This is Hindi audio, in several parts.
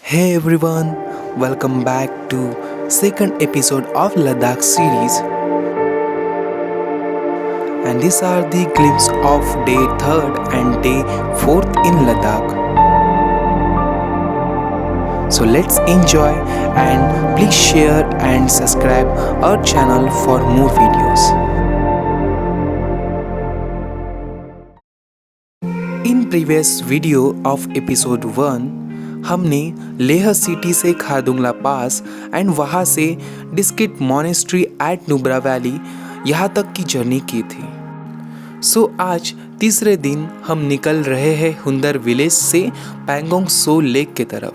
Hey everyone, welcome back to second episode of Ladakh series, and these are the glimpse of day 3rd and day 4th in Ladakh. So let's enjoy and please share and subscribe our channel for more videos. In previous video of episode 1, हमने लेह सिटी से खारदुंगला पास एंड वहाँ से Diskit monastery at Nubra valley यहाँ तक की जर्नी की थी। सो आज तीसरे दिन हम निकल रहे हैं हुंदर विलेज से पैंगोंग सो लेक की तरफ।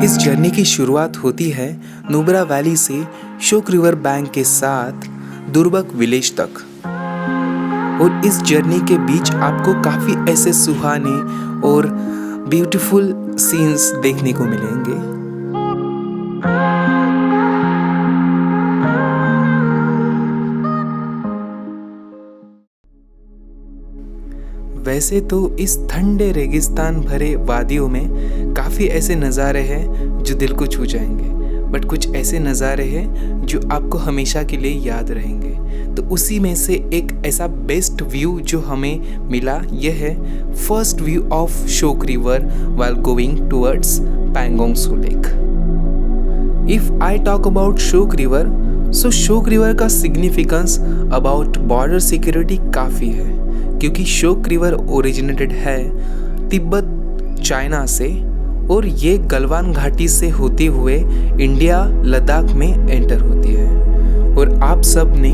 इस जर्नी की शुरुआत होती है नुब्रा वैली से शोक रिवर बैंक के साथ दुर्बक विलेज तक, और इस जर्नी के बीच आपको काफ़ी ऐसे सुहाने और ब्यूटीफुल सीन्स देखने को मिलेंगे। वैसे तो इस ठंडे रेगिस्तान भरे वादियों में काफ़ी ऐसे नज़ारे हैं जो दिल को छू जाएंगे, बट कुछ ऐसे नज़ारे हैं जो आपको हमेशा के लिए याद रहेंगे। तो उसी में से एक ऐसा बेस्ट व्यू जो हमें मिला यह है फर्स्ट व्यू ऑफ शोक river while going towards Pangong Tso lake. If I talk about शोक रिवर, सो शोक रिवर का सिग्निफिकेंस अबाउट बॉर्डर सिक्योरिटी काफ़ी है, क्योंकि शोक रिवर ओरिजिनेटेड है तिब्बत चाइना से, और ये गलवान घाटी से होते हुए इंडिया लद्दाख में एंटर होती है। और आप सब ने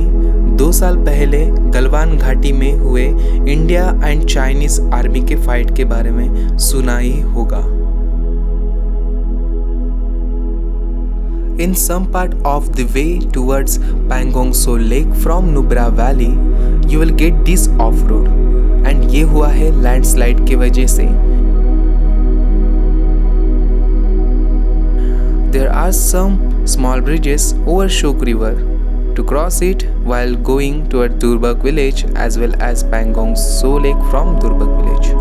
2 साल पहले गलवान घाटी में हुए इंडिया एंड चाइनीज आर्मी के फाइट के बारे में सुना ही होगा। In some part of the way towards Pangong So Lake from Nubra Valley, you will get this off-road, and ये हुआ है लैंडस्लाइड की वजह से। There are some small bridges over Shok River to cross it while going toward Durbak village as well as Pangong So Lake from Durbak village.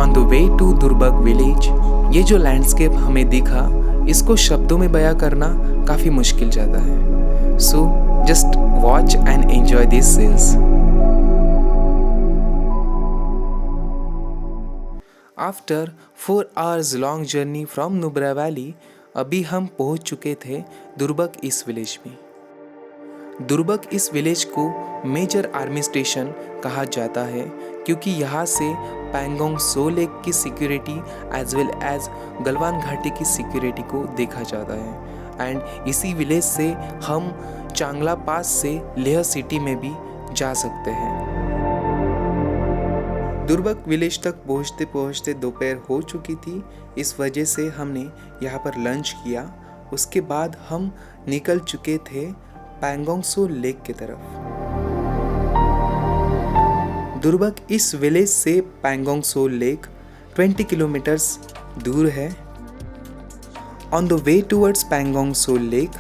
On the way to Durbak village, ये जो लैंडस्केप हमें दिखा, इसको शब्दों में बयां करना काफ़ी मुश्किल जाता है। So just watch and enjoy these scenes. After 4 hours long journey from Nubra Valley, अभी हम पहुंच चुके थे दुर्बक इस विलेज में। दुर्बक इस विलेज को मेजर आर्मी स्टेशन कहा जाता है, क्योंकि यहाँ से पैंगोंग सो लेक की security as well as Galwan घाटी की सिक्योरिटी को देखा जाता है। एंड इसी विलेज से हम चांगला पास से लेह सिटी में भी जा सकते हैं। दुर्बक विलेज तक पहुँचते पहुँचते दोपहर हो चुकी थी, इस वजह से हमने यहाँ पर लंच किया। उसके बाद हम निकल चुके थे पैंगोंग सो लेक की तरफ। दुर्बक इस विलेज से पैंगोंग सो लेक 20 किलोमीटर्स दूर है। On the way towards Pangong Tso lake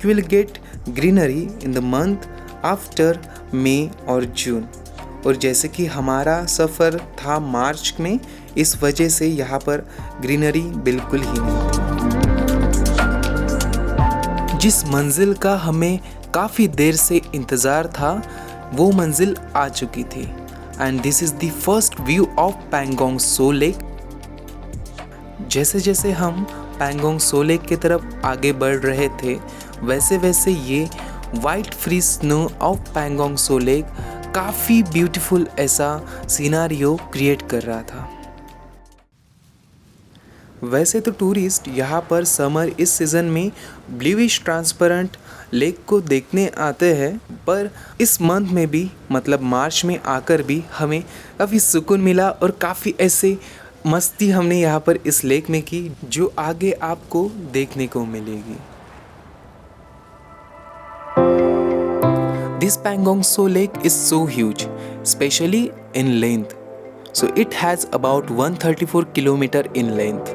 you will get greenery in the month after May और जून, और जैसे कि हमारा सफ़र था मार्च में, इस वजह से यहाँ पर ग्रीनरी बिल्कुल ही नहीं थी। जिस मंजिल का हमें काफ़ी देर से इंतज़ार था वो मंजिल आ चुकी थी, and this is the first view of Pangong Tso lake. जैसे जैसे हम पैंगोंग सो लेक की तरफ आगे बढ़ रहे थे, वैसे वैसे ये white free snow of Pangong Tso lake काफ़ी ब्यूटीफुल ऐसा सिनारियो क्रिएट कर रहा था। वैसे तो टूरिस्ट यहाँ पर समर इस सीज़न में ब्लूइश ट्रांसपेरेंट लेक को देखने आते हैं, पर इस मंथ में भी मतलब मार्च में आकर भी हमें काफ़ी सुकून मिला और काफ़ी ऐसे मस्ती हमने यहाँ पर इस लेक में की जो आगे आपको देखने को मिलेगी। This Pangong So Lake is so huge, especially in length. So it has about 134 kilometer in length.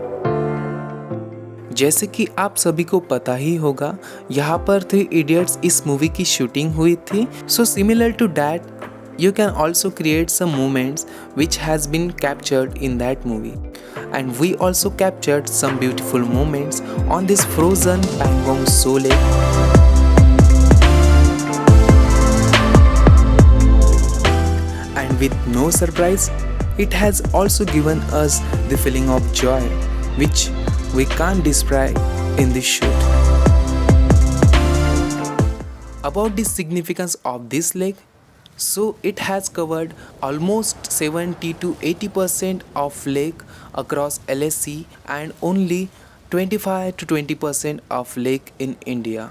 जैसे कि आप सभी को पता ही होगा, यहाँ पर 3 इडियट्स इस मूवी की शूटिंग हुई थी। So similar to that you can also create some moments which has been captured in that movie, and we also captured some beautiful moments on this frozen Pangong Tso Lake. And with no surprise, it has also given us the feeling of joy which we can't describe in this shoot. About the significance of this lake, so it has covered almost 70 to 80% of lake across LAC and only 25 to 20% of lake in India.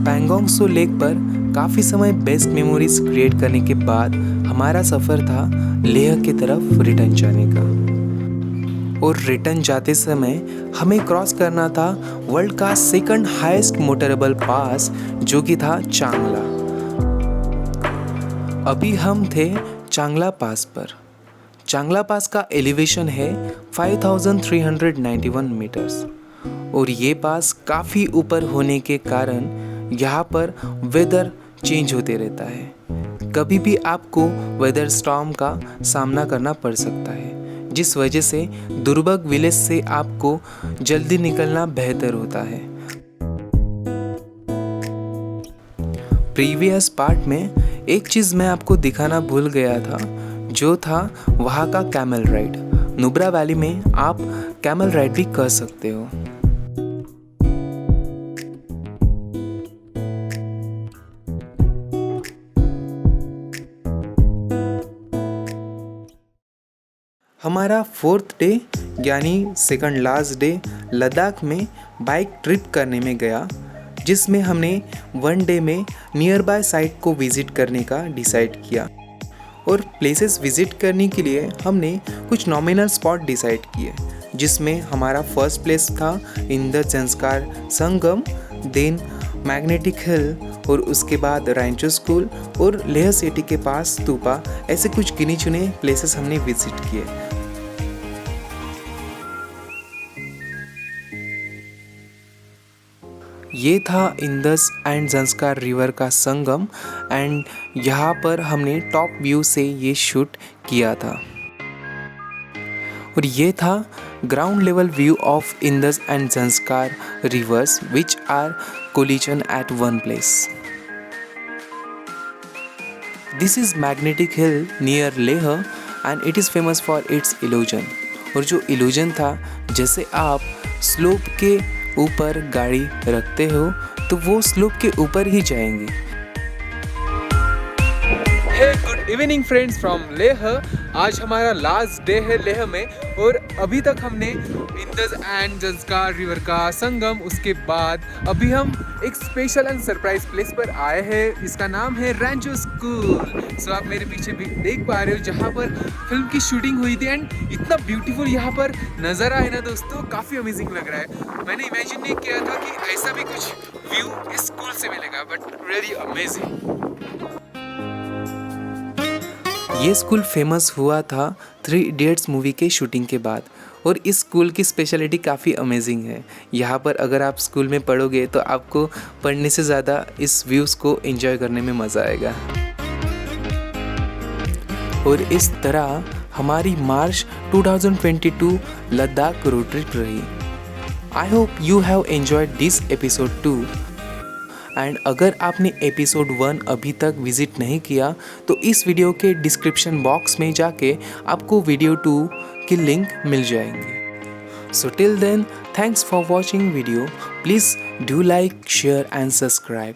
Pangong Tso lake पर काफ़ी समय बेस्ट मेमोरीज क्रिएट करने के बाद हमारा सफ़र था लेह की तरफ रिटर्न जाने का। और रिटर्न जाते समय हमें क्रॉस करना था वर्ल्ड का सेकंड हाईएस्ट मोटरेबल पास, जो कि था चांगला। अभी हम थे चांगला पास पर। चांगला पास का एलिवेशन है 5391 मीटर्स और ये पास काफ़ी ऊपर होने के कारण यहाँ पर वेदर चेंज होते रहता है। कभी भी आपको वेदर स्टॉर्म का सामना करना पड़ सकता है, जिस वजह से दुर्बग विलेज से आपको जल्दी निकलना बेहतर होता है। प्रीवियस पार्ट में एक चीज़ मैं आपको दिखाना भूल गया था, जो था वहाँ का कैमल राइड। नुब्रा वैली में आप कैमल राइड भी कर सकते हो। हमारा 4th डे यानी सेकंड लास्ट डे लद्दाख में बाइक ट्रिप करने में गया, जिसमें हमने 1 डे में नियर बाय साइट को विज़िट करने का डिसाइड किया। और प्लेसेस विज़िट करने के लिए हमने कुछ नॉमिनल स्पॉट डिसाइड किए, जिसमें हमारा फर्स्ट प्लेस था इंदस ज़ंस्कार संगम, देन मैग्नेटिक हिल और उसके बाद रैंचो स्कूल और लेह सिटी के पास स्तूपा। ऐसे कुछ गिने चुने प्लेसेस हमने विज़िट किए। ये था इंदस एंड ज़ंस्कार रिवर का संगम एंड यहाँ पर हमने टॉप व्यू से ये शूट किया था। और ये था ground level view of Indus and Zanskar rivers which are collision at one place. This is magnetic hill near Leh and it is famous for its illusion. और जो इल्यूजन था, जैसे आप स्लोप के ऊपर गाड़ी रखते हो तो वो स्लोप के ऊपर ही जाएंगे। Hey good evening friends from Leh. आज हमारा लास्ट डे है लेह में और अभी तक हमने इंदस एंड ज़ंस्कार रिवर का संगम, उसके बाद अभी हम एक स्पेशल एंड सरप्राइज प्लेस पर आए हैं। इसका नाम है रैंचो स्कूल। सो आप मेरे पीछे भी देख पा रहे हो, जहाँ पर फिल्म की शूटिंग हुई थी एंड इतना ब्यूटीफुल यहाँ पर नज़ारा है ना दोस्तों, काफ़ी अमेजिंग लग रहा है। मैंने इमेजिन नहीं किया था कि ऐसा भी कुछ व्यू इस स्कूल से मिलेगा, बट रियली अमेजिंग। ये स्कूल फेमस हुआ था 3 इडियट्स मूवी के शूटिंग के बाद और इस स्कूल की स्पेशलिटी काफ़ी अमेजिंग है। यहाँ पर अगर आप स्कूल में पढ़ोगे तो आपको पढ़ने से ज़्यादा इस व्यूज़ को एंजॉय करने में मज़ा आएगा। और इस तरह हमारी मार्च 2022 लद्दाख रोड ट्रिप रही। I hope you have enjoyed this episode 2 and अगर आपने एपिसोड 1 अभी तक विजिट नहीं किया तो इस वीडियो के डिस्क्रिप्शन बॉक्स में जाके आपको वीडियो 2 की लिंक मिल जाएंगे। So till then, thanks for watching video. Please do like, share and subscribe.